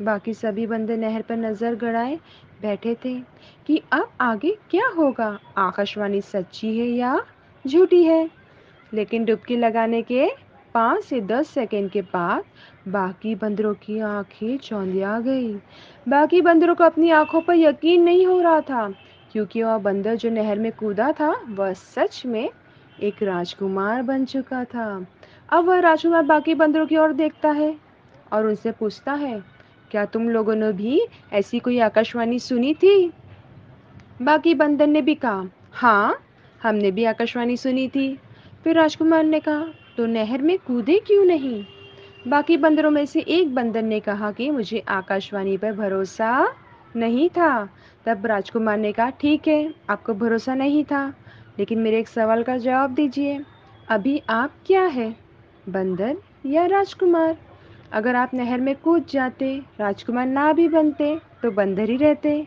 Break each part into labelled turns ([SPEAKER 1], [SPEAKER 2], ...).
[SPEAKER 1] باقی سبھی بندر نہر پر نظر گڑائے بیٹھے تھے کہ اب آگے کیا ہوگا، آکاشوانی سچی ہے یا جھوٹی ہے۔ لیکن ڈبکی لگانے کے 5 سے 10 سیکنڈ کے بعد باقی بندروں کی آنکھیں چوندیا گئی۔ باقی بندروں کو اپنی آنکھوں پر یقین نہیں ہو رہا تھا، کیونکہ وہ بندر جو نہر میں کودا تھا وہ سچ میں ایک راجکمار بن چکا تھا۔ اب وہ راجکمار باقی بندروں کی اور دیکھتا ہے اور ان سے پوچھتا ہے، کیا تم لوگوں نے بھی ایسی کوئی آکاشوانی سنی تھی؟ باقی بندر نے بھی کہا، ہاں ہم نے بھی آکاشوانی سنی تھی۔ پھر راجکمار نے کہا، تو نہر میں کودے کیوں نہیں؟ باقی بندروں میں سے ایک بندر نے کہا کہ مجھے آکاشوانی پر بھروسہ نہیں تھا۔ تب راجکمار نے کہا، ٹھیک ہے، آپ کو بھروسہ نہیں تھا، لیکن میرے ایک سوال کا جواب دیجیے، ابھی آپ کیا ہے، بندر یا راجکمار؟ اگر آپ نہر میں کود جاتے، راجکمار نہ بھی بنتے تو بندر ہی رہتے۔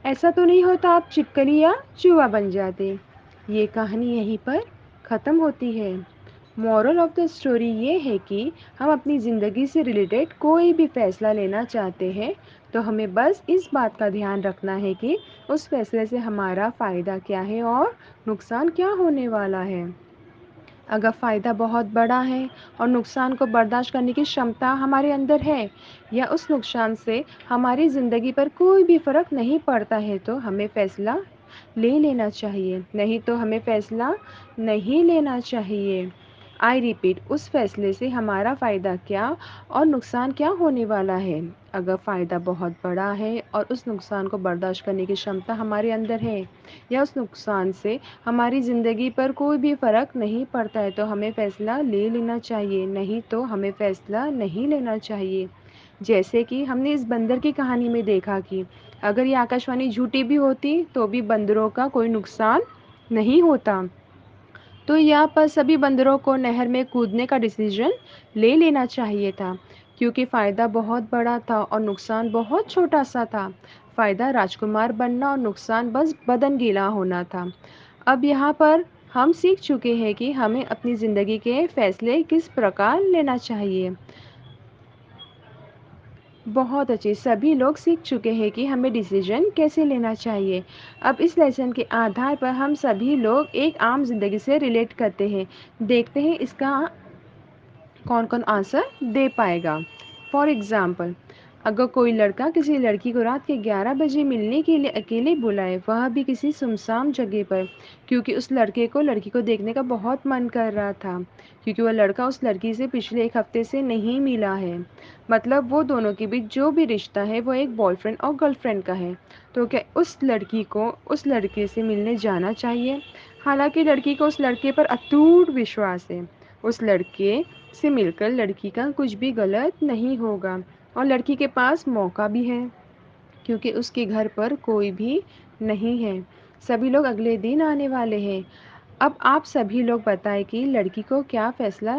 [SPEAKER 1] ایسا تو نہیں ہوتا آپ چپکلی یا چوہا بن جاتے۔ یہ کہانی یہیں پر ختم ہوتی ہے۔ مورل آف دا اسٹوری یہ ہے کہ ہم اپنی زندگی سے ریلیٹڈ کوئی بھی فیصلہ لینا چاہتے ہیں تو ہمیں بس اس بات کا دھیان رکھنا ہے کہ اس فیصلے سے ہمارا فائدہ کیا ہے اور نقصان کیا ہونے والا ہے۔ اگر فائدہ بہت بڑا ہے اور نقصان کو برداشت کرنے کی شمتا ہمارے اندر ہے، یا اس نقصان سے ہماری زندگی پر کوئی بھی فرق نہیں پڑتا ہے، تو ہمیں فیصلہ لے لینا چاہیے، نہیں تو ہمیں فیصلہ نہیں لینا چاہیے۔ آئی ریپیٹ، اس فیصلے سے ہمارا فائدہ کیا اور نقصان کیا ہونے والا ہے۔ اگر فائدہ بہت بڑا ہے اور اس نقصان کو برداشت کرنے کی شمتا ہمارے اندر ہے، یا اس نقصان سے ہماری زندگی پر کوئی بھی فرق نہیں پڑتا ہے، تو ہمیں فیصلہ لے لینا چاہیے، نہیں تو ہمیں فیصلہ نہیں لینا چاہیے۔ جیسے کہ ہم نے اس بندر کی کہانی میں دیکھا کہ اگر یہ آکاشوانی جھوٹی بھی ہوتی تو بھی بندروں کا کوئی نقصان نہیں ہوتا۔ تو یہاں پر سبھی بندروں کو نہر میں کودنے کا ڈیسیژن لے لینا چاہیے تھا، کیونکہ فائدہ بہت بڑا تھا اور نقصان بہت چھوٹا سا تھا۔ فائدہ راجکمار بننا اور نقصان بس بدن گیلا ہونا تھا۔ اب یہاں پر ہم سیکھ چکے ہیں کہ ہمیں اپنی زندگی کے فیصلے کس پرکار لینا چاہیے۔ بہت اچھے، سبھی لوگ سیکھ چکے ہیں کہ ہمیں ڈیسیژن کیسے لینا چاہیے۔ اب اس لیسن کے آدھار پر ہم سبھی لوگ ایک عام زندگی سے ریلیٹ کرتے ہیں، دیکھتے ہیں اس کا کون کون آنسر دے پائے گا۔ فار ایگزامپل، اگر کوئی لڑکا کسی لڑکی کو رات کے 11 بجے ملنے کے لیے اکیلے بلائے، وہ بھی کسی سنسان جگہ پر، کیونکہ اس لڑکے کو لڑکی کو دیکھنے کا بہت من کر رہا تھا، کیونکہ وہ لڑکا اس لڑکی سے پچھلے ایک ہفتے سے نہیں ملا ہے، مطلب وہ دونوں کے بیچ جو بھی رشتہ ہے وہ ایک بوائے فرینڈ اور گرل فرینڈ کا ہے، تو کیا اس لڑکی کو اس لڑکے سے ملنے جانا چاہیے؟ حالانکہ لڑکی کو اس لڑکے پر اٹوٹ وشواس ہے، اس لڑکے سے مل کر لڑکی کا کچھ بھی غلط نہیں ہوگا، اور لڑکی کے پاس موقع بھی ہے کیونکہ اس کے گھر پر کوئی بھی نہیں ہے، سبھی لوگ اگلے دن آنے والے ہیں۔ اب آپ سبھی لوگ بتائیں کہ لڑکی کو کیا فیصلہ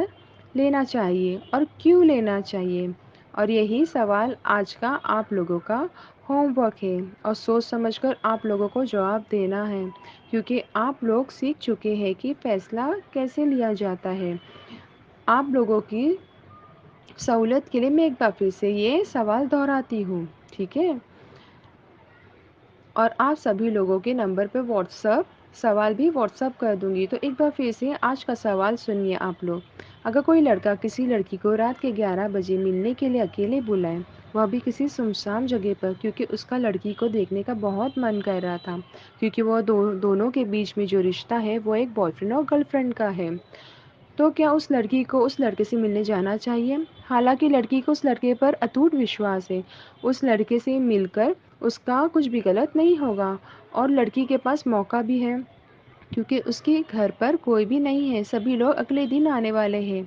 [SPEAKER 1] لینا چاہیے اور کیوں لینا چاہیے، اور یہی سوال آج کا آپ لوگوں کا ہوم ورک ہے، اور سوچ سمجھ کر آپ لوگوں کو جواب دینا ہے، کیونکہ آپ لوگ سیکھ چکے ہیں کہ فیصلہ کیسے لیا جاتا ہے۔ آپ لوگوں کی سہولت کے لیے میں ایک بار پھر سے یہ سوال دہراتی ہوں، ٹھیک ہے؟ اور آپ سبھی لوگوں کے نمبر پہ واٹس ایپ سوال بھی واٹس ایپ کر دوں گی، تو ایک بار پھر سے آج کا سوال سنیے آپ لوگ۔ اگر کوئی لڑکا کسی لڑکی کو رات کے 11 بجے ملنے کے لیے اکیلے بلائے، وہ بھی کسی سنسان جگہ پر، کیونکہ اس کا لڑکی کو دیکھنے کا بہت من کر رہا تھا، کیونکہ وہ دونوں کے بیچ میں جو رشتہ ہے وہ ایک بوائے فرینڈ اور گرل فرینڈ کا ہے، تو کیا اس لڑکی کو اس لڑکے سے ملنے جانا چاہیے؟ حالانکہ لڑکی کو اس لڑکے پر اٹوٹ وشواس ہے، اس لڑکے سے مل کر اس کا کچھ بھی غلط نہیں ہوگا، اور لڑکی کے پاس موقع بھی ہے کیونکہ اس کے گھر پر کوئی بھی نہیں ہے، سبھی لوگ اگلے دن آنے والے ہیں۔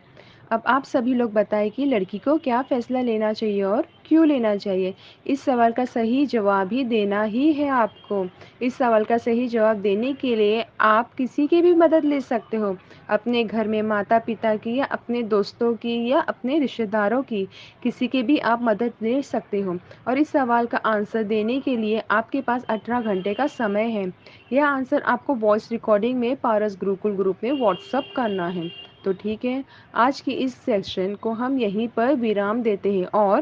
[SPEAKER 1] اب آپ سبھی لوگ بتائیں کہ لڑکی کو کیا فیصلہ لینا چاہیے اور کیوں لینا چاہیے۔ اس سوال کا صحیح جواب ہی دینا ہی ہے آپ کو۔ اس سوال کا صحیح جواب دینے کے لیے آپ کسی کی بھی مدد لے سکتے ہو، اپنے گھر میں ماتا پتا کی، یا اپنے دوستوں کی، یا اپنے رشتہ داروں کی، کسی کی بھی آپ مدد لے سکتے ہو، اور اس سوال کا آنسر دینے کے لیے آپ کے پاس 18 گھنٹے کا سمے ہے۔ یہ آنسر آپ کو وائس ریکارڈنگ میں پارس گروکل گروپ میں واٹس ایپ کرنا ہے۔ تو ٹھیک ہے، آج کی اس سیکشن کو ہم یہیں پر ویرام دیتے ہیں، اور